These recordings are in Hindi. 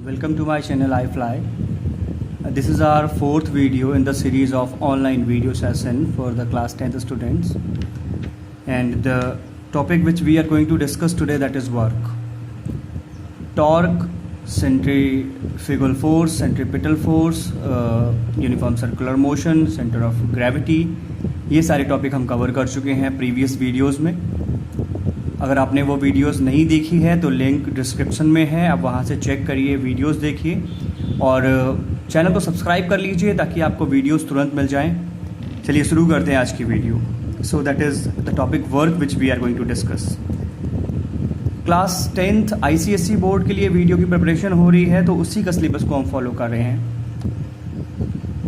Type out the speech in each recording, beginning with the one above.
Welcome to my channel iFly. This is our fourth video in the series of online video session for the class 10th students, and the topic which we are going to discuss today, that is work. Torque, centrifugal force, centripetal force, uniform circular motion, center of gravity, ये सारे टॉपिक हम कवर कर चुके हैं प्रीवियस वीडियोस में. अगर आपने वो वीडियोस नहीं देखी है तो लिंक डिस्क्रिप्शन में है, आप वहाँ से चेक करिए, वीडियोस देखिए और चैनल को सब्सक्राइब कर लीजिए ताकि आपको वीडियोस तुरंत मिल जाएं. चलिए शुरू करते हैं आज की video. So that is the topic work which we are going to discuss. Class 10th ICSE board के लिए वीडियो की प्रिपरेशन हो रही है तो उसी का सिलेबस को हम फॉलो कर रहे हैं.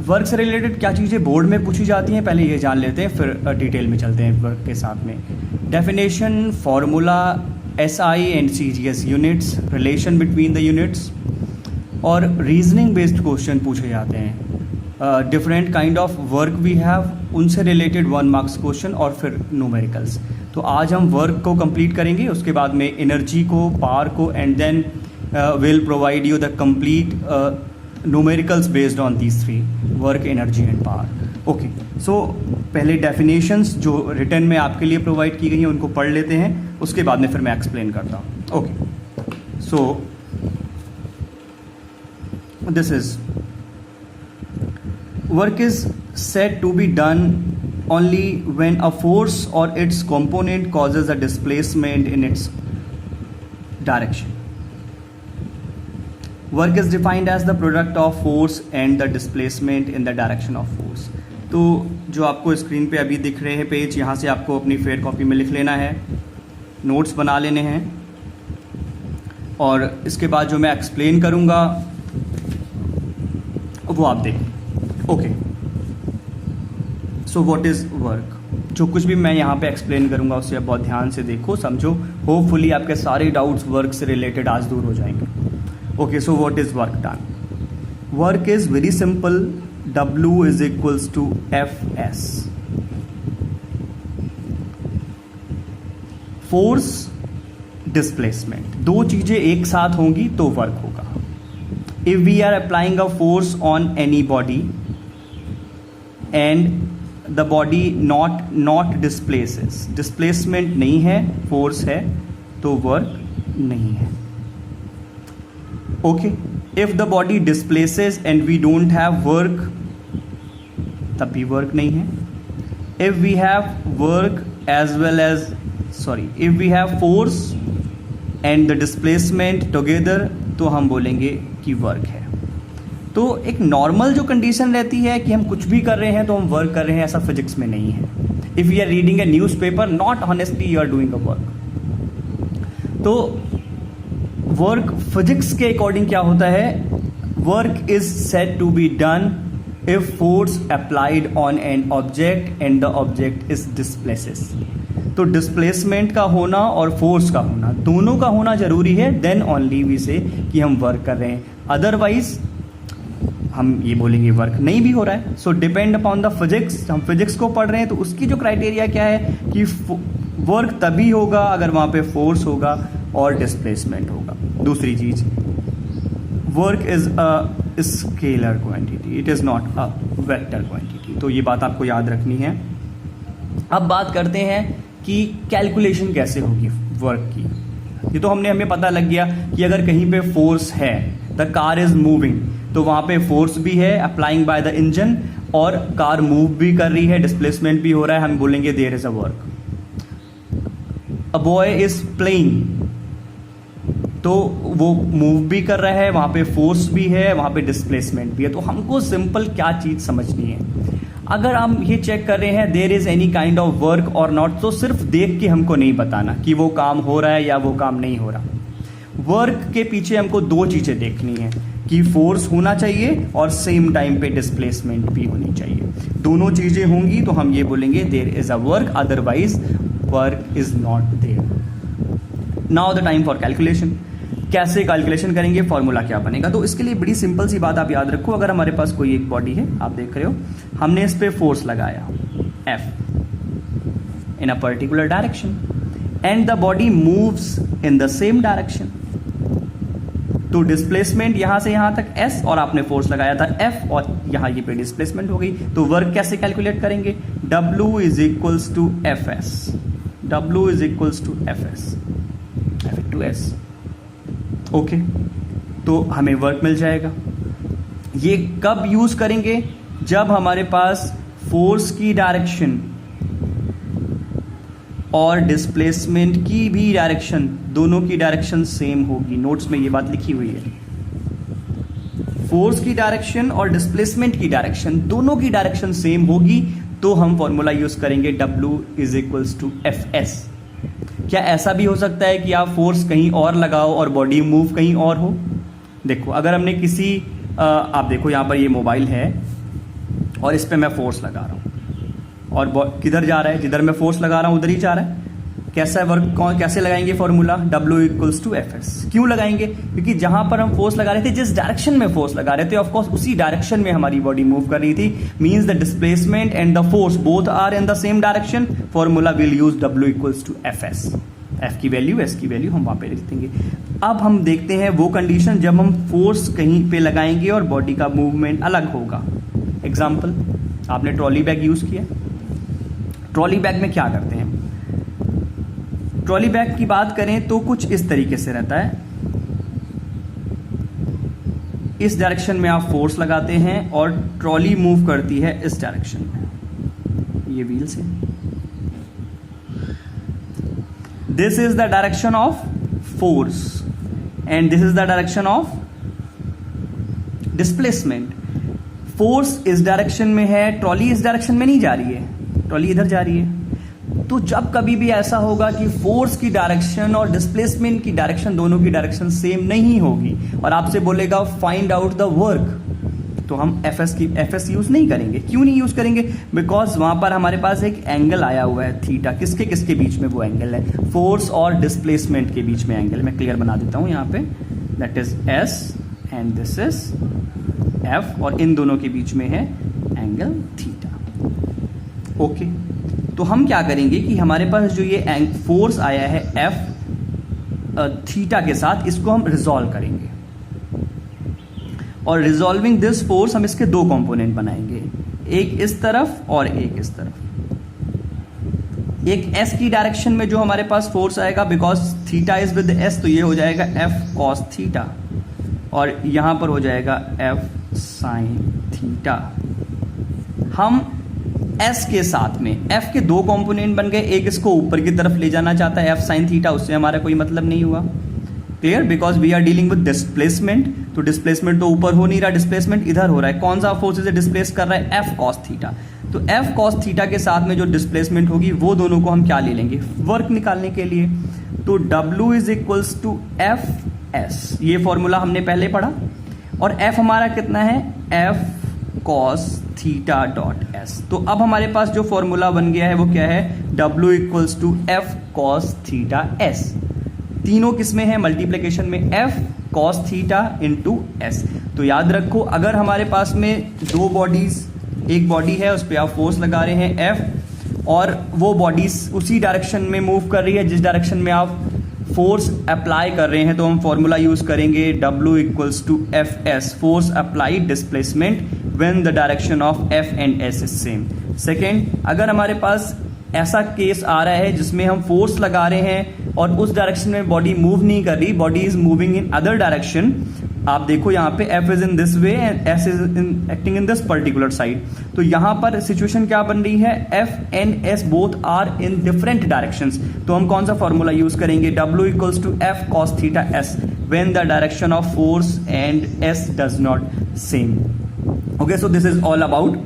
वर्क से रिलेटेड क्या चीज़ें बोर्ड में पूछी जाती हैं पहले ये जान लेते हैं, फिर डिटेल में चलते हैं वर्क के साथ में. Definition, formula, SI and CGS units, relation between the units और रीजनिंग बेस्ड क्वेश्चन पूछे जाते हैं. Different kind of work we have, उनसे रिलेटेड 1 मार्क्स क्वेश्चन और फिर न्यूमेरिकल्स. तो आज हम वर्क को कंप्लीट करेंगे, उसके बाद में एनर्जी को, पावर को, and then will provide you the complete numericals based on these 3, work, energy and power. Okay, so पहले डेफिनेशंस जो रिटन में आपके लिए प्रोवाइड की गई हैं उनको पढ़ लेते हैं, उसके बाद में फिर मैं एक्सप्लेन करता हूँ. Okay, so this is work is said to be done only when a force or its component causes a displacement in its direction. Work is defined as the product of force and the displacement in the direction of force. तो जो आपको स्क्रीन पे अभी दिख रहे हैं पेज, यहाँ से आपको अपनी फेयर कॉपी में लिख लेना है, नोट्स बना लेने हैं और इसके बाद जो मैं एक्सप्लेन करूँगा वो आप देखें. Okay, so what is work. जो कुछ भी मैं यहाँ पे एक्सप्लेन करूँगा उससे आप बहुत ध्यान से देखो, समझो. होपफुली आपके सारे डाउट्स वर्क से रिलेटेड आज दूर हो जाएंगे. Okay, so what is work done. Work is very simple. W is equals to Fs. Force, displacement, दो चीजें एक साथ होंगी तो वर्क होगा. If we are applying a force on any body and the body not displaces, displacement नहीं है, फोर्स है, तो वर्क नहीं है. Okay, if the body displaces and we don't have work, तब भी वर्क नहीं है. If we have work as well as if we have force and the displacement together, तो हम बोलेंगे कि वर्क है. तो एक नॉर्मल जो कंडीशन रहती है कि हम कुछ भी कर रहे हैं तो हम वर्क कर रहे हैं, ऐसा फिजिक्स में नहीं है. If you are reading a newspaper, not honestly you are doing a work. तो वर्क फिजिक्स के अकॉर्डिंग क्या होता है, work is said to be done if force applied on an object and the object is displaces. तो डिस्प्लेसमेंट का होना और फोर्स का होना, दोनों का होना जरूरी है, देन ओनली वी से कि हम वर्क कर रहे हैं. अदरवाइज हम ये बोलेंगे वर्क नहीं भी हो रहा है. सो डिपेंड अपॉन द फिजिक्स. हम फिजिक्स को पढ़ रहे हैं तो उसकी जो क्राइटेरिया क्या है कि वर्क तभी होगा अगर वहाँ पे फोर्स होगा और डिस्प्लेसमेंट होगा. दूसरी चीज, work is a scalar quantity, it is not a vector quantity. तो ये बात आपको याद रखनी है. अब बात करते हैं कि कैलकुलेशन कैसे होगी वर्क की. ये तो हमें पता लग गया कि अगर कहीं पे फोर्स है, द कार इज मूविंग, तो वहाँ पे फोर्स भी है अप्लाइंग बाय द इंजन और कार मूव भी कर रही है, डिस्प्लेसमेंट भी हो रहा है, हम बोलेंगे there is a work. A boy is playing, तो वो मूव भी कर रहा है, वहाँ पे फोर्स भी है, वहाँ पे डिस्प्लेसमेंट भी है. तो हमको सिंपल क्या चीज़ समझनी है, अगर हम ये चेक कर रहे हैं there is any kind of work और नॉट, तो सिर्फ देख के हमको नहीं बताना कि वो काम हो रहा है या वो काम नहीं हो रहा. वर्क के पीछे हमको दो चीज़ें देखनी है कि फोर्स होना चाहिए और सेम टाइम पे डिस्प्लेसमेंट भी होनी चाहिए. दोनों चीज़ें होंगी तो हम ये बोलेंगे there is a work, otherwise work is not there. Now the time for calculation. कैसे कैलकुलेशन करेंगे, फॉर्मूला क्या बनेगा. तो इसके लिए बड़ी सिंपल सी बात आप याद रखो. अगर हमारे पास कोई एक बॉडी है, आप देख रहे हो, हमने इस पे फोर्स लगाया F in a particular direction and the body moves in the same direction. तो डिस्प्लेसमेंट यहां से यहां तक s और आपने फोर्स लगाया था F और यहां ये पे डिस्प्लेसमेंट हो गई। तो वर्क कैसे कैलकुलेट करेंगे? W is equals to F S, W is equals to F S to S. Okay, तो हमें वर्क मिल जाएगा। ये कब यूज करेंगे? जब हमारे पास फोर्स की डायरेक्शन और डिस्प्लेसमेंट की भी डायरेक्शन, दोनों की डायरेक्शन सेम होगी। नोट्स में ये बात लिखी हुई है, फोर्स की डायरेक्शन और डिस्प्लेसमेंट की डायरेक्शन, दोनों की डायरेक्शन सेम होगी तो हम फॉर्मूला यूज करेंगे W is equals to F S. क्या ऐसा भी हो सकता है कि आप फोर्स कहीं और लगाओ और बॉडी मूव कहीं और हो? देखो, अगर हमने किसी आप देखो यहां पर ये मोबाइल है और इस पे मैं फोर्स लगा रहा हूं और किधर जा रहा है? जिधर मैं फोर्स लगा रहा हूं उधर ही जा रहा है। कैसा वर्क कैसे लगाएंगे formula? W equals to F S. क्यों लगाएंगे? क्योंकि जहां पर हम फोर्स लगा रहे थे, जिस डायरेक्शन में फोर्स लगा रहे थे, ऑफ कोर्स उसी डायरेक्शन में हमारी बॉडी मूव कर रही थी। Means the displacement and the force both are in the same direction. Formula will use W equals to F S. F की वैल्यू, एस की वैल्यू हम वहां पे लिख देंगे। अब हम देखते हैं वो कंडीशन जब हम फोर्स कहीं पे लगाएंगे और बॉडी का मूवमेंट अलग होगा। एग्जाम्पल, आपने ट्रॉली बैग यूज किया। ट्रॉली बैग में क्या करते हैं? ट्रॉली बैग की बात करें तो कुछ इस तरीके से रहता है। इस डायरेक्शन में आप फोर्स लगाते हैं और ट्रॉली मूव करती है इस डायरेक्शन में, ये व्हील से। This is the direction of force and this is the direction of displacement. Force इस डायरेक्शन में है, ट्रॉली इस डायरेक्शन में नहीं जा रही है, ट्रॉली इधर जा रही है। तो जब कभी भी ऐसा होगा कि फोर्स की डायरेक्शन और डिस्प्लेसमेंट की डायरेक्शन, दोनों की डायरेक्शन सेम नहीं होगी और आपसे बोलेगा फाइंड आउट द वर्क, तो हम एफ एस यूज नहीं करेंगे। क्यों नहीं यूज करेंगे? बिकॉज वहां पर हमारे पास एक एंगल आया हुआ है थीटा। किसके किसके बीच में वो एंगल है? फोर्स और डिस्प्लेसमेंट के बीच में एंगल। मैं क्लियर बना देता हूं यहां पे, that is S and this is F और इन दोनों के बीच में है एंगल थीटा। ओके, तो हम क्या करेंगे कि हमारे पास जो ये फोर्स आया है एफ थीटा के साथ, इसको हम रिजॉल्व करेंगे और रिजॉल्विंग दिस फोर्स हम इसके दो कंपोनेंट बनाएंगे, एक इस तरफ और एक इस तरफ। एक एस की डायरेक्शन में जो हमारे पास फोर्स आएगा, because theta is with S, तो ये हो जाएगा एफ कॉस थीटा और यहां पर हो जाएगा एफ साइन थीटा। हम एस के साथ में एफ के दो कंपोनेंट बन गए, एक इसको ऊपर की तरफ ले जाना चाहता है एफ साइन थीटा, उससे हमारा कोई मतलब नहीं हुआ। Clear? Because we are dealing with displacement, तो डिस्प्लेसमेंट तो ऊपर हो नहीं रहा, डिस्प्लेसमेंट इधर हो रहा है। कौन सा फोर्स इसे डिस्प्लेस कर रहा है? F cos theta. तो एफ कॉस थीटा के साथ में जो डिस्प्लेसमेंट होगी वो दोनों को हम क्या ले लेंगे? वर्क निकालने के लिए। तो W is equals to F S, ये फॉर्मूला हमने पहले पढ़ा और एफ हमारा कितना है? F cos theta dot S. तो अब हमारे पास जो फॉर्मूला बन गया है वो क्या है? W equals to F cos theta S. तीनों किसमें है? मल्टीप्लीकेशन में, F cos theta into S. तो याद रखो, अगर हमारे पास में दो बॉडीज, एक बॉडी है उस पर आप फोर्स लगा रहे हैं एफ और वो बॉडीज उसी डायरेक्शन में मूव कर रही है जिस डायरेक्शन में आप फोर्स अप्लाई कर रहे हैं, तो हम फॉर्मूला यूज करेंगे W equals to F S, force applied displacement when the direction of F and S is same. Second, अगर हमारे पास ऐसा केस आ रहा है जिसमें हम फोर्स लगा रहे हैं और उस डायरेक्शन में बॉडी मूव नहीं कर रही, body is moving in other direction, आप देखो यहाँ पे F is in this way and S is in acting in this particular side, तो यहाँ पर सिचुएशन क्या बन रही है? F and S both are in different directions, तो हम कौन सा फॉर्मूला यूज करेंगे? W equals to F cos theta S when the direction of force and S does not same. Okay, so this is all about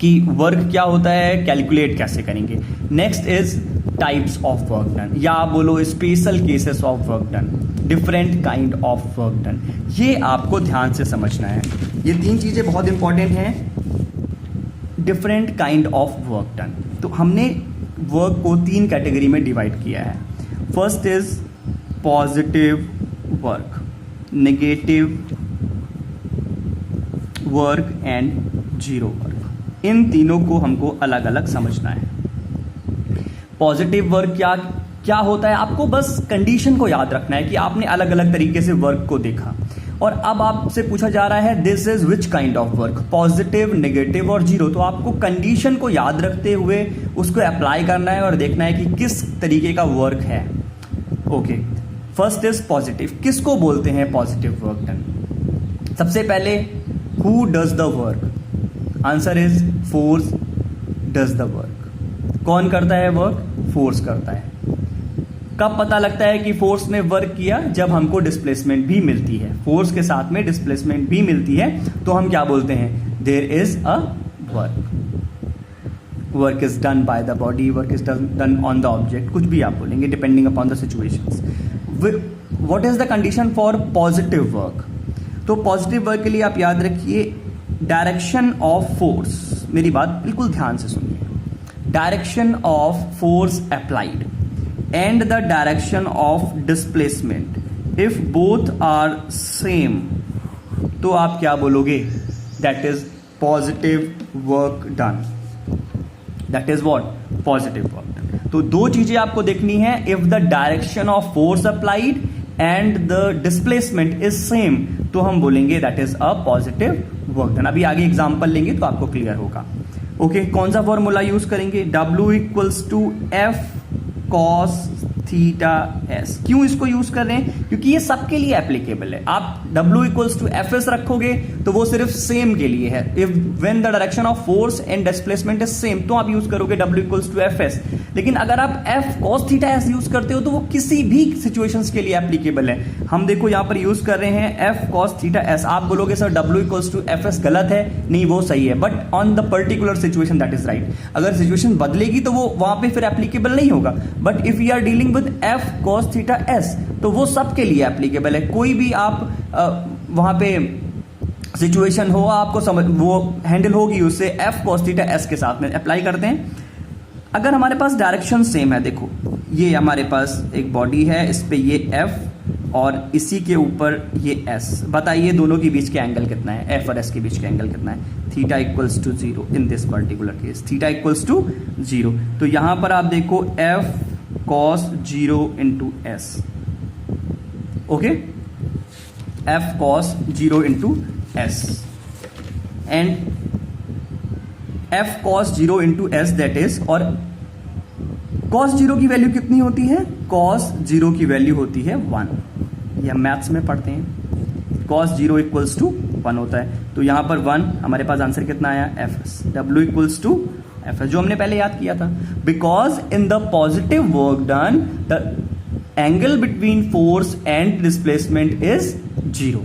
कि वर्क क्या होता है, कैलकुलेट कैसे करेंगे। Next is types of work done, या आप बोलो special cases of work done, different kind of work done. ये आपको ध्यान से समझना है, ये तीन चीजें बहुत इंपॉर्टेंट हैं। Different kind of work done, तो हमने वर्क को तीन कैटेगरी में डिवाइड किया है। First is positive work, negative work and zero work. इन तीनों को हमको अलग अलग समझना है। पॉजिटिव वर्क क्या होता है, आपको बस कंडीशन को याद रखना है कि आपने अलग अलग तरीके से वर्क को देखा, और अब आपसे पूछा जा रहा है this is which kind of work, positive, negative और जीरो। तो आपको कंडीशन को याद रखते हुए उसको अप्लाई करना है और देखना है कि किस तरीके का वर्क है। Okay, first is positive. किसको बोलते हैं पॉजिटिव वर्क डन? सबसे पहले who does the work? Answer is force does the work. कौन करता है वर्क? फोर्स करता है। कब पता लगता है कि फोर्स ने वर्क किया? जब हमको डिस्प्लेसमेंट भी मिलती है, फोर्स के साथ में डिस्प्लेसमेंट भी मिलती है, तो हम क्या बोलते हैं? There is a work. Work is done by the body, work is done on the object, कुछ भी आप बोलेंगे depending upon the situations. What is the condition for positive work? तो पॉजिटिव वर्क के लिए आप याद रखिए डायरेक्शन ऑफ फोर्स। मेरी बात बिल्कुल ध्यान से सुनिए। Direction of force applied and the direction of displacement, if both are same, तो आप क्या बोलोगे? That is positive work done. That is what? Positive work done. तो दो चीजें आपको देखनी है, if the direction of force applied and the displacement is same, तो हम बोलेंगे that is a positive work done. अभी आगे एग्जाम्पल लेंगे तो आपको क्लियर होगा। ओके, कौन सा फॉर्मूला यूज करेंगे? W equals to F cos theta S. क्यों इसको यूज कर रहे हैं? क्योंकि ये सबके लिए एप्लीकेबल है। आप W equals to F S रखोगे तो वो सिर्फ सेम के लिए है। If when the direction of force and displacement is same, तो आप यूज करोगे W equals to F S. लेकिन अगर आप F cos theta S use करते हो तो वो किसी भी सिचुएशंस के लिए एप्लीकेबल है। हम देखो यहां पर यूज कर रहे हैं एफ कॉस थीटा एस। आप बोलोगे sir W equals to F S गलत है। नहीं, वो सही है, but on the particular situation that is right. अगर सिचुएशन बदलेगी तो वो वहां पे फिर एप्लीकेबल नहीं होगा। But if you are dealing with F cos theta S तो वो सबके लिए एप्लीकेबल है। कोई भी आप वहां पे सिचुएशन हो, आपको समझ वो हैंडल होगी उससे एफ कॉस थीटा एस के साथ में अप्लाई करते हैं। अगर हमारे पास डायरेक्शन सेम है, देखो ये हमारे पास एक बॉडी है, इस पे ये एफ और इसी के ऊपर ये एस। बताइए दोनों के बीच के एंगल कितना है? एफ और एस के बीच का एंगल कितना है? Theta equals to zero. In this particular case theta equals to zero. तो यहां पर आप देखो F cos 0 into s. Okay, f cos 0 into s and f cos 0 into s that is, और cos 0 की वैल्यू कितनी होती है? cos 0 की वैल्यू होती है 1। ये हम मैथ्स में पढ़ते हैं। cos 0 इक्वल्स टू 1 होता है, तो यहां पर 1 हमारे पास आंसर कितना आया? fs। w equals to F जो हमने पहले याद किया था। Because in the positive work done the angle between force and displacement is zero.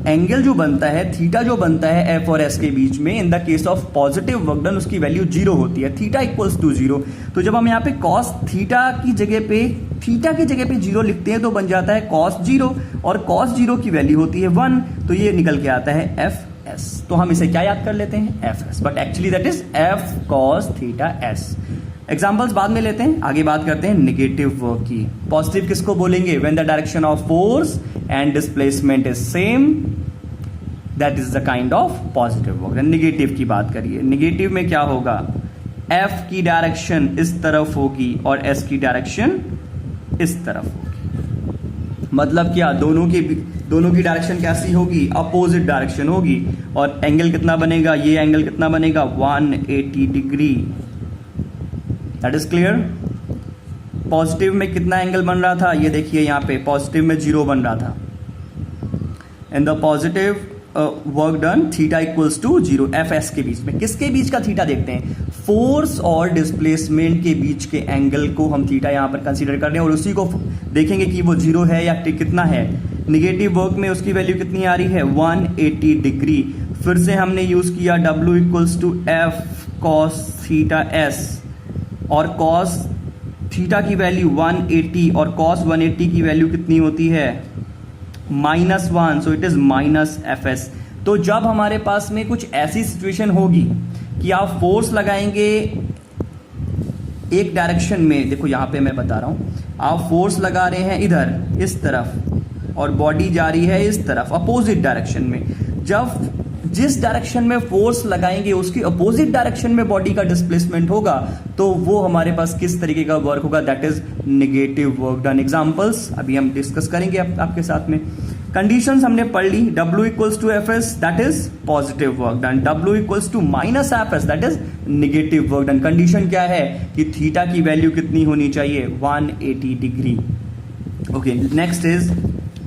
Angle जो बनता है, थीटा जो बनता है एफ और एस के बीच में, in the case of positive work done उसकी वैल्यू जीरो होती है। Theta equals to zero. तो जब हम यहाँ पे कॉस थीटा की जगह पे जीरो लिखते हैं तो बन जाता है कॉस जीरो, और कॉस जीरो की वैल्यू होती है 1, तो ये निकल के आता है एफ एस। तो हम इसे क्या याद कर लेते हैं? F S, but actually that is F cos theta S. Examples बाद में लेते हैं, आगे बात करते हैं नेगेटिव वर्क की। पॉजिटिव किसको बोलेंगे? When the direction of force and displacement is same, that is the kind of positive work. Negative की बात करिए, नेगेटिव में क्या होगा? एफ की डायरेक्शन इस तरफ होगी और एस की डायरेक्शन इस तरफ होगी। मतलब क्या? दोनों की डायरेक्शन कैसी होगी? अपोजिट डायरेक्शन होगी। और एंगल कितना बनेगा? ये एंगल कितना बनेगा? 180 degree. That is clear. Positive में कितना एंगल बन रहा था? ये देखिए यहां पे पॉजिटिव में 0 बन रहा था। In the positive work done theta equals to 0 F S के बीच में। किसके बीच का थीटा देखते हैं? फोर्स और डिस्प्लेसमेंट के बीच के एंगल को हम थीटा यहां पर कंसीडर कर रहे हैं और उसी को देखेंगे कि वो 0 है या कितना है। निगेटिव वर्क में उसकी वैल्यू कितनी आ रही है? 180 डिग्री। फिर से हमने यूज किया W equals to F cos theta S, और कॉस थीटा की वैल्यू 180 और कॉस 180 की वैल्यू कितनी होती है? -1, so it is minus F S. तो जब हमारे पास में कुछ ऐसी सिचुएशन होगी कि आप फोर्स लगाएंगे एक डायरेक्शन में, देखो यहां पे मैं बता रहा हूं, आप फोर्स लगा रहे हैं इधर इस तरफ और बॉडी जा रही है इस तरफ अपोजिट डायरेक्शन में। जब जिस डायरेक्शन में फोर्स लगाएंगे उसकी अपोजिट डायरेक्शन में बॉडी का डिस्प्लेसमेंट होगा, तो वो हमारे पास किस तरीके का वर्क होगा, that is negative work done. Examples अभी हम डिस्कस करेंगे आपके साथ में। कंडीशंस हमने पढ़ ली, W equals to F S that is positive work done, W equals to minus F S that is negative work done. Condition क्या है कि थीटा की वैल्यू कितनी होनी चाहिए, 180 degree. Okay, next is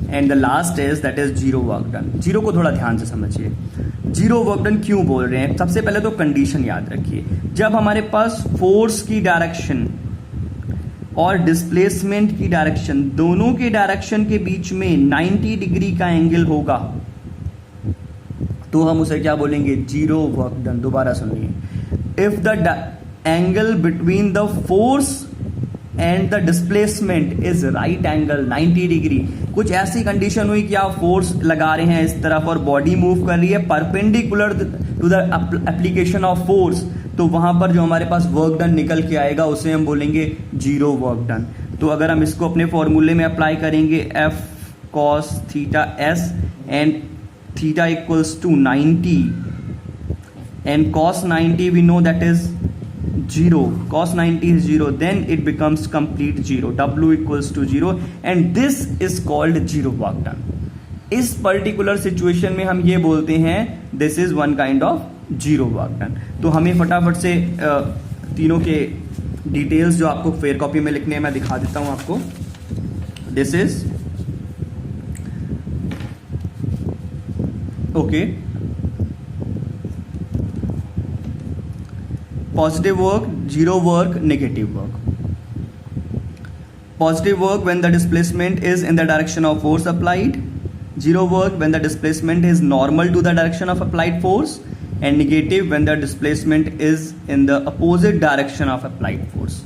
and the last is that is zero work done. Zero को थोड़ा ध्यान से समझिए, जीरो वर्क डन क्यों बोल रहे हैं। सबसे पहले तो कंडीशन याद रखिए, जब हमारे पास फोर्स की डायरेक्शन और डिस्प्लेसमेंट की डायरेक्शन, दोनों के डायरेक्शन के बीच में 90 डिग्री का एंगल होगा, तो हम उसे क्या बोलेंगे, जीरो वर्क डन। दोबारा सुनिए, if the angle between the force and the displacement is right angle 90 degree, कुछ ऐसी कंडीशन हुई कि आप फोर्स लगा रहे हैं इस तरफ और बॉडी मूव कर रही है perpendicular to the application of force, तो वहां पर जो हमारे पास वर्क डन निकल के आएगा उसे हम बोलेंगे जीरो वर्क डन। तो अगर हम इसको अपने फॉर्मूले में अप्लाई करेंगे, F cos theta S and theta equals to 90 and cos 90 we know that is zero, cos 90 is 0, then it becomes complete 0, W equals to 0 and this is called zero work done। इस पर्टिकुलर सिचुएशन में हम ये बोलते हैं this is one kind of zero work done। तो हमें फटाफट से तीनों के डिटेल्स जो आपको फेयर कॉपी में लिखने हैं मैं दिखा देता हूं आपको। This is okay, positive work, zero work, negative work। Positive work when the displacement is in the direction of force applied, zero work when the displacement is normal to the direction of applied force, and negative when the displacement is in the opposite direction of applied force।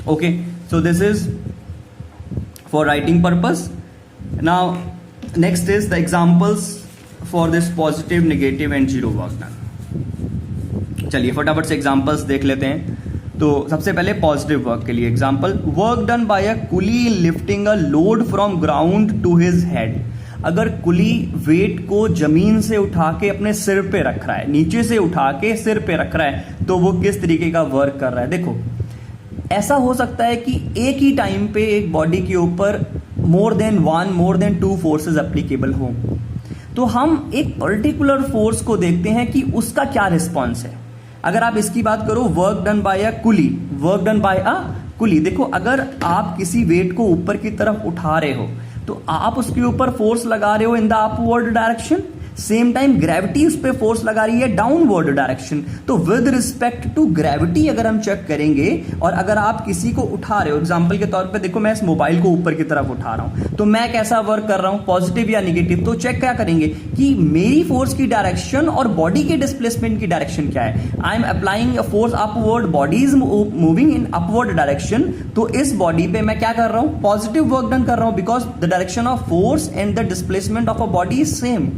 Okay, so this is for writing purpose। Now next is the examples for this positive, negative and zero work done। चलिए फटाफट से एग्जांपल्स देख लेते हैं। तो सबसे पहले पॉजिटिव वर्क के लिए example, work done by a coolie lifting a load from ground to his head. अगर कुली वेट को जमीन से उठा के अपने सिर पे रख रहा है, नीचे से उठा के सिर पे रख रहा है, तो वो किस तरीके का वर्क कर रहा है। देखो, ऐसा हो सकता है कि एक ही टाइम पे एक बॉडी के ऊपर more than two forces applicable हो, तो हम एक पर्टिकुलर फोर्स को देखते हैं कि उसका क्या रिस्पॉन्स है। अगर आप इसकी बात करो, work done by a coolie, work done by a coolie. देखो, अगर आप किसी वेट को ऊपर की तरफ उठा रहे हो तो आप उसके ऊपर फोर्स लगा रहे हो in the upward direction, same time gravity उस पर फोर्स लगा रही है डाउनवर्ड डायरेक्शन। तो विद रिस्पेक्ट टू ग्रेविटी अगर हम चेक करेंगे और अगर आप किसी को उठा रहे हो, एग्जांपल के तौर पे देखो मैं इस मोबाइल को ऊपर की तरफ उठा रहा हूं, तो मैं कैसा वर्क कर रहा हूं, पॉजिटिव या निगेटिव। तो चेक क्या करेंगे कि मेरी फोर्स की डायरेक्शन और बॉडी के डिस्प्लेसमेंट की डायरेक्शन क्या है। I am applying force upward, body is moving in upward direction, तो इस बॉडी पे मैं क्या कर रहा हूं, पॉजिटिव वर्क डन कर रहा हूं, because the direction of force and the displacement of a body is same,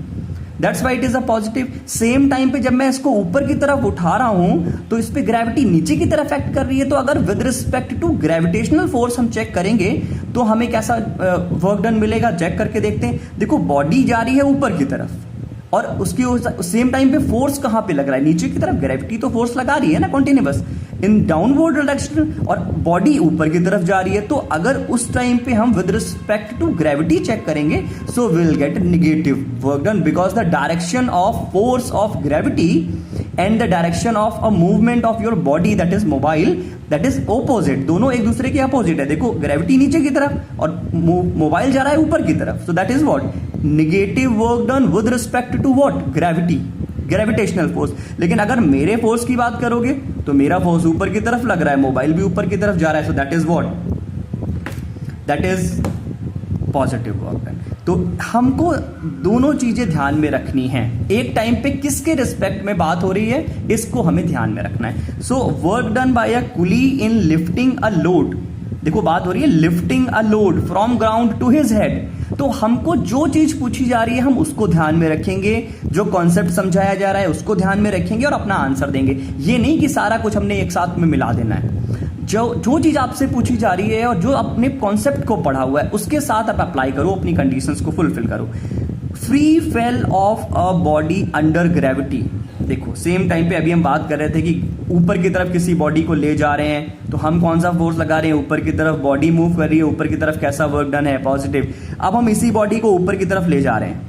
that's why it is a positive. Same time पे जब मैं इसको ऊपर की तरफ उठा रहा हूं तो इस पे ग्रेविटी नीचे की तरफ एक्ट कर रही है। तो अगर with respect to gravitational force हम चेक करेंगे तो हमें कैसा वर्क डन मिलेगा, चेक करके देखते हैं। देखो, बॉडी जा रही है ऊपर की तरफ और उसकी सेम टाइम पे फोर्स कहां पे लग रहा है, नीचे की तरफ। ग्रेविटी तो फोर्स लगा रही है ना कंटिन्यूअस इन डाउनवर्ड डायरेक्शन, और बॉडी ऊपर की तरफ जा रही है। तो अगर उस टाइम पे हम with respect to gravity check करेंगे, so will get negative work done, because the direction of force of gravity and the direction of a movement of your body that is mobile, that is opposite. दोनों एक दूसरे के अपोजिट है। देखो, ग्रेविटी नीचे की तरफ और मोबाइल जा रहा है ऊपर की तरफ, so that is what, negative work done with respect to what, gravity, gravitational force. लेकिन अगर मेरे फोर्स की बात करोगे तो मेरा फोर्स ऊपर की तरफ लग रहा है, मोबाइल भी ऊपर की तरफ जा रहा है, सो that is what, that is positive work done. तो हमको दोनों चीजें ध्यान में रखनी है। एक टाइम पे किसके रिस्पेक्ट में बात हो रही है, इसको हमें ध्यान में रखना है। So work done by a coolie in lifting a load, देखो बात हो रही है lifting a load from ground to his head. तो हमको जो चीज पूछी जा रही है हम उसको ध्यान में रखेंगे, जो कॉन्सेप्ट समझाया जा रहा है उसको ध्यान में रखेंगे और अपना आंसर देंगे। ये नहीं कि सारा कुछ हमने एक साथ में मिला देना है। जो चीज आपसे पूछी जा रही है और जो अपने कॉन्सेप्ट को पढ़ा हुआ है उसके साथ आप अप्लाई करो, अपनी कंडीशंस को फुलफिल करो। Free fell of a body under gravity. देखो सेम टाइम पे अभी हम बात कर रहे थे कि ऊपर की तरफ किसी बॉडी को ले जा रहे हैं, तो हम कौन सा फोर्स लगा रहे हैं, ऊपर की तरफ बॉडी मूव कर रही है, ऊपर की तरफ कैसा वर्क डन है, पॉजिटिव। अब हम इसी बॉडी को ऊपर की तरफ ले जा रहे हैं,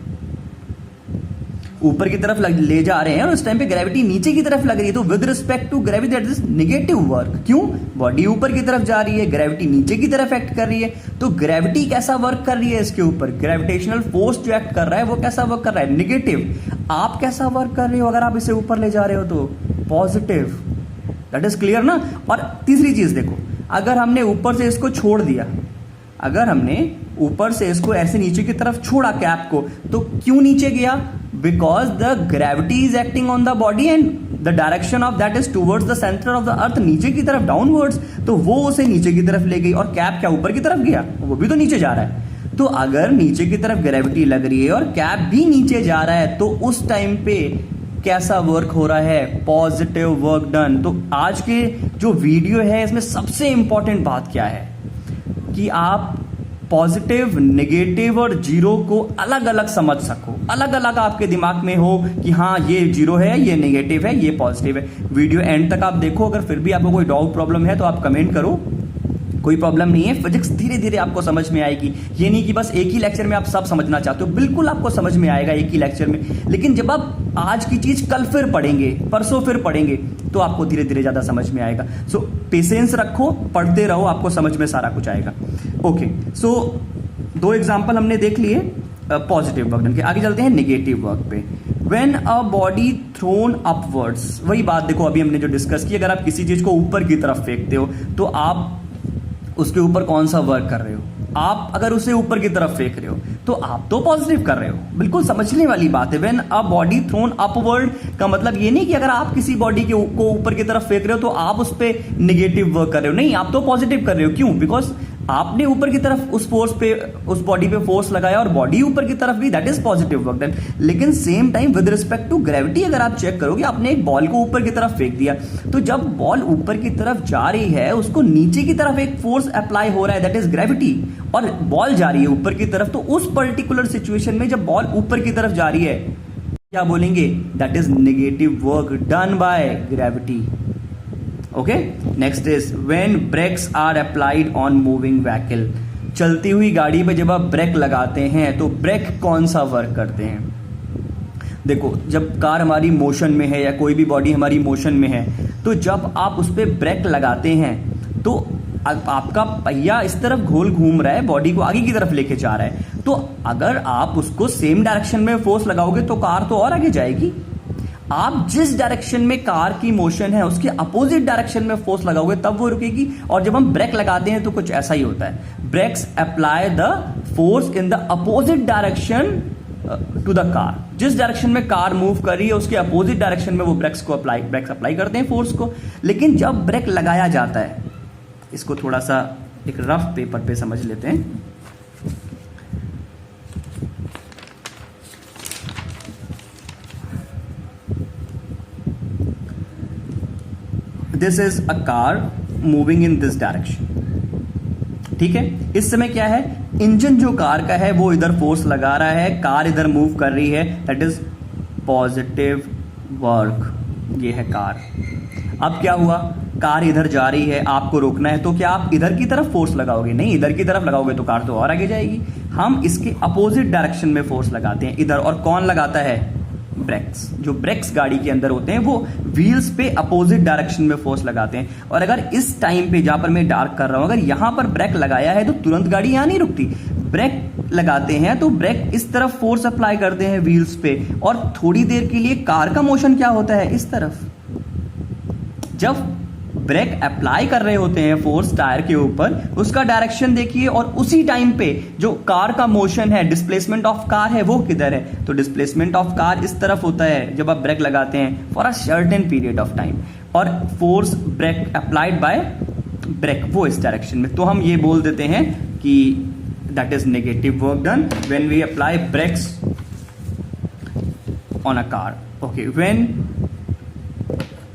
ऊपर की तरफ ले जा रहे हैं और उस टाइम पे ग्रेविटी नीचे की तरफ लग रही है, तो with respect to gravity that is negative work. क्यों? बॉडी ऊपर की तरफ जा रही है, ग्रेविटी नीचे की तरफ एक्ट कर रही है, तो ग्रेविटी कैसा वर्क कर रही है इसके ऊपर, ग्रेविटेशनल फोर्स जो एक्ट कर रहा है वो कैसा वर्क कर रहा है, नेगेटिव। आप कैसा वर्क कर रहे हो अगर आप इसे ऊपर ले जा रहे हो तो पॉजिटिव। दैट इज क्लियर ना। और तीसरी चीज देखो, अगर हमने ऊपर से इसको छोड़ दिया, अगर हमने ऊपर से इसको ऐसे नीचे की तरफ छोड़ा कैप को, तो क्यों नीचे गया, because the gravity is acting on the body and the direction of that is towards the centre of the earth, नीचे की तरफ डाउनवर्ड्स, तो वो उसे नीचे की तरफ ले गई और कैप क्या ऊपर की तरफ गया, वो भी तो नीचे जा रहा है। तो अगर नीचे की तरफ ग्रेविटी लग रही है और कैप भी नीचे जा रहा है, तो उस टाइम पे कैसा वर्क हो रहा है, पॉजिटिव वर्क डन। तो आज के जो वीडियो है इसमें सबसे इंपॉर्टेंट बात क्या है कि आप पॉजिटिव, नेगेटिव और जीरो को अलग अलग समझ सको, अलग अलग आपके दिमाग में हो कि हाँ ये जीरो है, ये नेगेटिव है, ये पॉजिटिव है। वीडियो एंड तक आप देखो, अगर फिर भी आपको कोई डाउट प्रॉब्लम है तो आप कमेंट करो, कोई प्रॉब्लम नहीं है। फिजिक्स धीरे धीरे आपको समझ में आएगी, ये नहीं कि बस एक ही लेक्चर में आप सब समझना चाहते हो, बिल्कुल आपको समझ में आएगा एक ही लेक्चर में। लेकिन जब आप आज की चीज कल फिर पढ़ेंगे, परसों फिर पढ़ेंगे, तो आपको धीरे धीरे ज्यादा समझ में आएगा। सो पेशेंस रखो, पढ़ते रहो, आपको समझ में सारा कुछ आएगा। ओके, सो 2 एग्जाम्पल हमने देख लिए पॉजिटिव वर्क डन के। आगे चलते हैं नेगेटिव वर्क पे। When a body throne upwards, वही बात देखो अभी हमने जो डिस्कस की, अगर आप किसी चीज को ऊपर की तरफ फेंकते हो तो आप उसके ऊपर कौन सा वर्क कर रहे हो। आप अगर उसे ऊपर की तरफ फेंक रहे हो तो आप तो पॉजिटिव कर रहे हो, बिल्कुल समझने वाली बात है। When a body throne upward का मतलब ये नहीं कि अगर आप किसी बॉडी को ऊपर की तरफ फेंक रहे हो तो आप उस पर नेगेटिव वर्क कर रहे हो, नहीं, आप तो पॉजिटिव कर रहे हो। क्यों? बिकॉज आपने ऊपर की तरफ उस फोर्स पे, उस बॉडी पे फोर्स लगाया और बॉडी ऊपर की तरफ भी, that is positive work done. लेकिन same time with respect to gravity अगर आप चेक करोगे, आपने एक बॉल को ऊपर की तरफ फेंक दिया, तो जब बॉल ऊपर की तरफ जा रही है उसको नीचे की तरफ एक फोर्स अप्लाई हो रहा है, दैट इज ग्रेविटी, और बॉल जा रही है ऊपर की तरफ। तो उस पर्टिकुलर सिचुएशन में जब बॉल ऊपर की तरफ जा रही है, क्या बोलेंगे, that is negative work done by gravity. Okay, next is when brakes are applied on moving vehicle. चलती हुई गाड़ी पे जब आप ब्रेक लगाते हैं तो ब्रेक कौन सा वर्क करते हैं। देखो, जब कार हमारी मोशन में है या कोई भी बॉडी हमारी मोशन में है, तो जब आप उस पर ब्रेक लगाते हैं तो आपका पहिया इस तरफ गोल घूम रहा है, बॉडी को आगे की तरफ लेके जा रहा है। तो अगर आप उसको सेम डायरेक्शन में फोर्स लगाओगे तो कार तो और आगे जाएगी। आप जिस डायरेक्शन में कार की मोशन है उसके अपोजिट डायरेक्शन में फोर्स लगाओगे तब वो रुकेगी। और जब हम ब्रेक लगाते हैं तो कुछ ऐसा ही होता है, brakes apply the force in the opposite direction to the car. जिस डायरेक्शन में कार मूव कर रही है उसके अपोजिट डायरेक्शन में वो ब्रेक्स अप्लाई करते हैं फोर्स को। लेकिन जब ब्रेक लगाया जाता है, इसको थोड़ा सा एक रफ पेपर पे समझ लेते हैं। This is a car moving in this direction, ठीक है। इस समय क्या है, इंजन जो कार का है वो इधर फोर्स लगा रहा है, कार इधर मूव कर रही है, दैट इज पॉजिटिव वर्क। ये है कार। अब क्या हुआ, कार इधर जा रही है, आपको रोकना है, तो क्या आप इधर की तरफ फोर्स लगाओगे? नहीं, इधर की तरफ लगाओगे तो कार तो और आगे जाएगी। हम इसके अपोजिट डायरेक्शन में फोर्स लगाते हैं इधर। और कौन लगाता है? ब्रेक्स। जो ब्रेक्स गाड़ी के अंदर होते हैं वो व्हील्स पे अपोजिट डायरेक्शन में फोर्स लगाते हैं। और अगर इस टाइम पे, जहां पर मैं डार्क कर रहा हूं, अगर यहां पर ब्रेक लगाया है तो तुरंत गाड़ी यहां नहीं रुकती। ब्रेक लगाते हैं तो ब्रेक इस तरफ फोर्स अप्लाई करते हैं व्हील्स पे, और थोड़ी देर के लिए कार का मोशन क्या होता है, इस तरफ। जब ब्रेक अप्लाई कर रहे होते हैं फोर्स टायर के ऊपर, उसका डायरेक्शन देखिए, और उसी टाइम पे जो कार का मोशन है, डिस्प्लेसमेंट ऑफ कार है, वो किधर है? तो डिस्प्लेसमेंट ऑफ कार इस तरफ होता है जब आप ब्रेक लगाते हैं for a certain period of time, और force brake applied by brake वो इस डायरेक्शन में। तो हम ये बोल देते हैं कि that is negative work done when we apply brakes on a car. Okay, when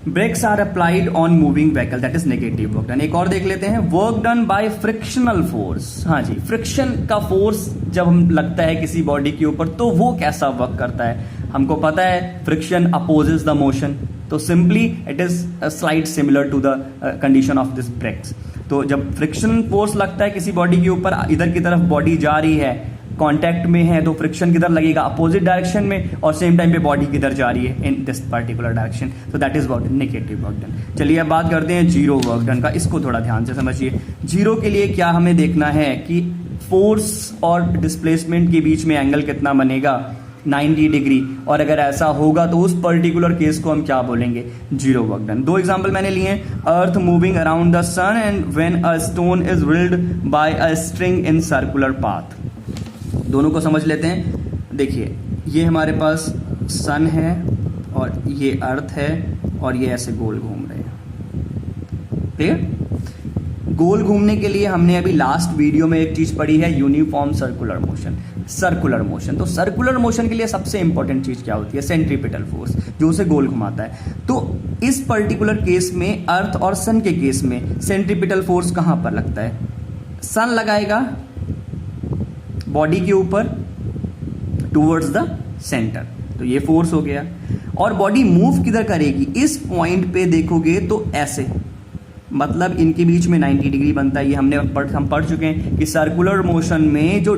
brakes are applied on moving vehicle, that is negative work done. एक और देख लेते हैं, work done by frictional force. हाँ जी, फ्रिक्शन का फोर्स जब हम लगता है किसी बॉडी के ऊपर तो वो कैसा वर्क करता है, हमको पता है फ्रिक्शन अपोजेस द मोशन, तो simply it is slide similar to the condition of this brakes. तो जब फ्रिक्शन फोर्स लगता है किसी बॉडी के ऊपर, इधर की तरफ बॉडी जा रही है, कांटेक्ट में है, तो फ्रिक्शन किधर लगेगा, अपोजिट डायरेक्शन में, और सेम टाइम पे बॉडी किधर जा रही है, इन दिस पर्टिकुलर डायरेक्शन, तो that is work negative work done. चलिए अब बात करते हैं जीरो वर्क डन का, इसको थोड़ा ध्यान से समझिए। जीरो के लिए क्या हमें देखना है कि फोर्स और डिस्प्लेसमेंट के बीच में एंगल कितना बनेगा, 90 डिग्री, और अगर ऐसा होगा तो उस पर्टिकुलर केस को हम क्या बोलेंगे, जीरो वर्क डन। दो एग्जांपल मैंने लिए, earth moving around the sun and when a stone is whirled by a string in circular path. दोनों को समझ लेते हैं। देखिए, ये हमारे पास सन है और ये अर्थ है और ये ऐसे गोल घूम रहे हैं, ठीक। गोल घूमने के लिए हमने अभी लास्ट वीडियो में एक चीज पढ़ी है, uniform circular motion, circular motion. तो सर्कुलर मोशन के लिए सबसे इंपॉर्टेंट चीज क्या होती है, सेंट्रीपिटल फोर्स, जो उसे गोल घुमाता है। तो इस पर्टिकुलर केस में, अर्थ और सन के केस में, सेंट्रीपिटल फोर्स कहां पर लगता है, सन लगाएगा बॉडी के ऊपर टूवर्ड्स द सेंटर, तो ये फोर्स हो गया। और बॉडी मूव किधर करेगी, इस पॉइंट पे देखोगे तो ऐसे, मतलब इनके बीच में 90 डिग्री बनता है। ये हम पढ़ चुके हैं कि सर्कुलर मोशन में जो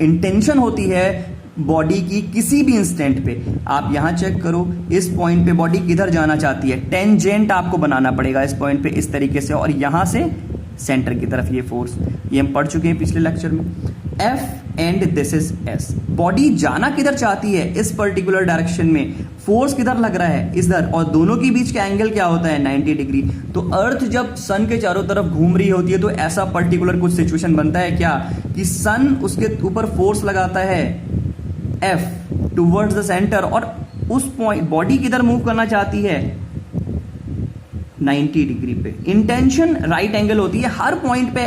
इंटेंशन होती है बॉडी की किसी भी इंस्टेंट पे, आप यहां चेक करो, इस पॉइंट पे बॉडी किधर जाना चाहती है, टेंजेंट आपको बनाना पड़ेगा इस पॉइंट पे इस तरीके से, और यहां से सेंटर की तरफ ये फोर्स, ये हम पढ़ चुके हैं पिछले लेक्चर में। F and this is S, body जाना किधर चाहती है, इस पर्टिकुलर डायरेक्शन में, फोर्स किधर लग रहा है, इधर, और दोनों के बीच का एंगल क्या होता है, 90 डिग्री। तो अर्थ जब सन के चारों तरफ घूम रही होती है तो ऐसा पर्टिकुलर कुछ सिचुएशन बनता है क्या, कि सन उसके ऊपर फोर्स लगाता है F टूवर्ड्स द सेंटर, और उस पॉइंट बॉडी किधर मूव करना चाहती है, 90 डिग्री पे। इंटेंशन राइट एंगल होती है हर पॉइंट पे,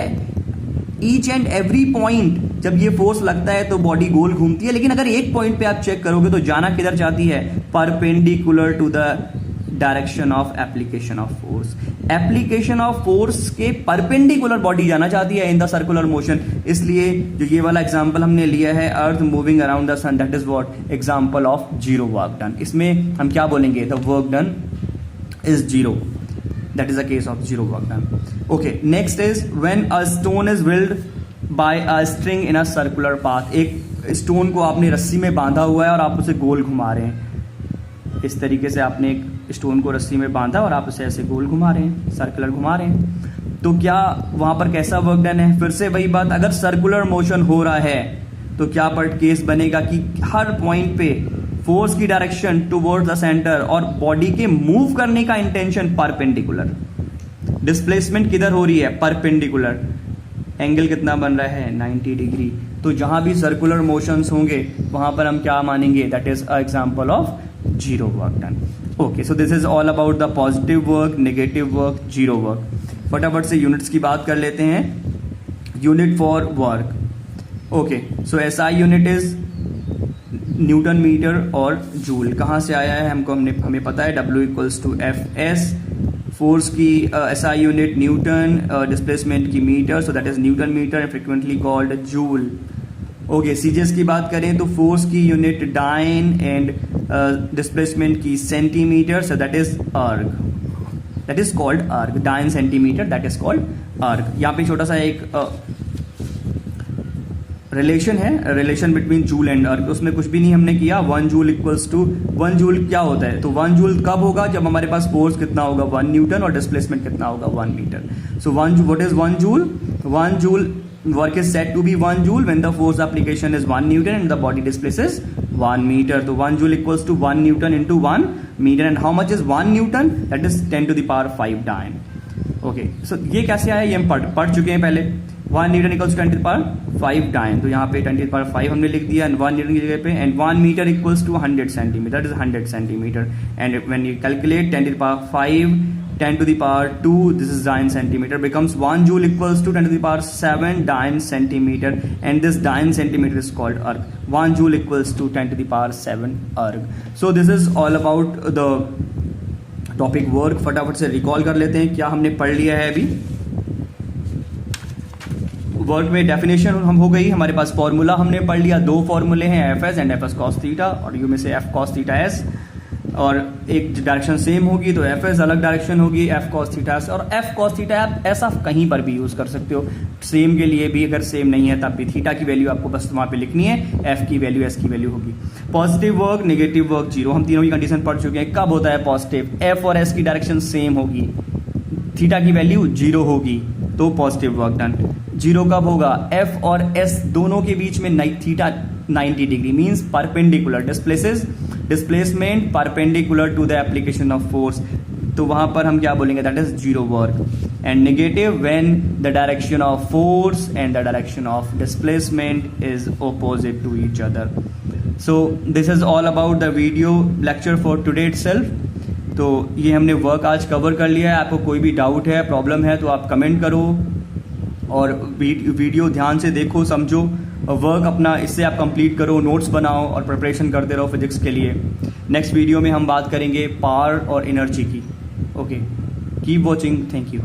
ईच एंड एवरी पॉइंट जब ये फोर्स लगता है तो बॉडी गोल घूमती है। लेकिन अगर एक पॉइंट पे आप चेक करोगे तो जाना किधर चाहती है, perpendicular to the direction of application of force. Application of force के परपेंडिकुलर बॉडी जाना चाहती है इन द सर्कुलर मोशन। इसलिए जो ये वाला एग्जांपल हमने लिया है, earth moving around the sun, that is what example of zero work done. इसमें हम क्या बोलेंगे, the work done is zero, that is a case of zero work done. Okay, next is when a stone is whirled by a string in a circular path. एक स्टोन को आपने रस्सी में बांधा हुआ है और आप उसे गोल घुमा रहे हैं, इस तरीके से आपने एक स्टोन को रस्सी में बांधा और आप उसे ऐसे गोल घुमा रहे हैं, सर्कुलर घुमा रहे हैं, तो क्या वहां पर कैसा वर्क डन है, फिर से वही बात, अगर सर्कुलर मोशन हो रहा है तो क्या पर केस बनेगा कि हर पॉइंट पे फोर्स की डायरेक्शन टुवर्ड्स द सेंटर और बॉडी के मूव करने का इंटेंशन परपेंडिकुलर, डिस्प्लेसमेंट किधर हो रही है, परपेंडिकुलर, एंगल कितना बन रहा है, 90 डिग्री। तो जहां भी सर्कुलर मोशंस होंगे वहां पर हम क्या मानेंगे, that is a example of zero work done. Okay, so this is all about the positive work, negative work, zero work. फटाफट से यूनिट्स की बात कर लेते हैं। Unit for work, okay, so SI unit is newton metre और जूल। कहाँ से आया है हमें पता है, W equals to FS। Force की SI यूनिट न्यूटन, डिस्प्लेसमेंट की metre, so that is newton metre, frequently called joule. Okay, CGS की बात करें तो फोर्स की यूनिट डाइन एंड डिस्प्लेसमेंट की सेंटीमीटर, सो दैट इज अर्ग, दैट इज कॉल्ड अर्ग, dyne centimetre, that is called अर्ग। यहाँ पे छोटा सा एक रिलेशन है, रिलेशन बिटवीन जूल एंड अर्ग, उसमें कुछ भी नहीं हमने किया। 1 जूल इक्वल्स टू 1 जूल क्या होता है, तो 1 जूल कब होगा, जब हमारे पास फोर्स कितना होगा, 1 न्यूटन, और डिस्प्लेसमेंट कितना होगा, 1 metre. So what is 1 joule, 1 joule work is said to be 1 joule when the force application is 1 newton and the body displaces 1 metre. तो 1 joule equals to 1 newton into 1 metre, and how much is 1 newton, that is 10 to the power 5 dyne. Okay, so ये कैसे आया, ये हम पढ़ चुके हैं पहले। 1 newton equals 10 to the power 5 dyne, तो यहाँ पे 10 to the power 5 हमने लिख दिया, एंड 1 न्यूटन की जगह पे, and 1 metre equals to 100 centimetre, that is 100 centimetre, and when you calculate 10 to the power 5, 10 to the power 2, this is dyne centimeter, becomes 1 joule equals to 10 to the power 7 dyne centimeter, and this dyne centimeter is called erg. 1 joule equals to 10 to the power 7 erg. So this is all about the topic work फटाफट से रिकॉल कर लेते हैं, क्या हमने पढ़ लिया है अभी। वर्क में डेफिनेशन हम हो गई, हमारे पास फॉर्मूला हमने पढ़ लिया, 2 फॉर्मूले हैं F S and F S cos theta, और यू में से एफ कॉस थीटा एस, और एक डायरेक्शन सेम होगी तो एफ एस अलग डायरेक्शन होगी एफ कॉस थीटा एस, और एफ कॉस थीटा आप ऐसा कहीं पर भी यूज कर सकते हो, सेम के लिए भी, अगर सेम नहीं है तब भी थीटा की वैल्यू आपको बस वहां पे लिखनी है, एफ की वैल्यू एस की वैल्यू होगी। Positive work, negative work, zero, हम तीनों की कंडीशन पढ़ चुके हैं। कब होता है पॉजिटिव? एफ और एस की डायरेक्शन सेम होगी, थीटा की वैल्यू 0 होगी तो पॉजिटिव वर्क डन। जीरो कब होगा? एफ और एस दोनों के बीच में थीटा 90 degree means perpendicular, displacement perpendicular to the application of force, तो वहां पर हम क्या बोलेंगे? That is zero work. And negative when the direction of force and the direction of displacement is opposite to each other. So this is all about the video lecture for today itself. तो ये हमने वर्क आज कवर कर लिया है। आपको कोई भी डाउट है, प्रॉब्लम है तो आप कमेंट करो, और वीडियो ध्यान से देखो, समझो, वर्क अपना इससे आप कंप्लीट करो, नोट्स बनाओ और प्रिपरेशन करते रहो फिजिक्स के लिए। नेक्स्ट वीडियो में हम बात करेंगे पावर और एनर्जी की। Okay, keep watching, thank you.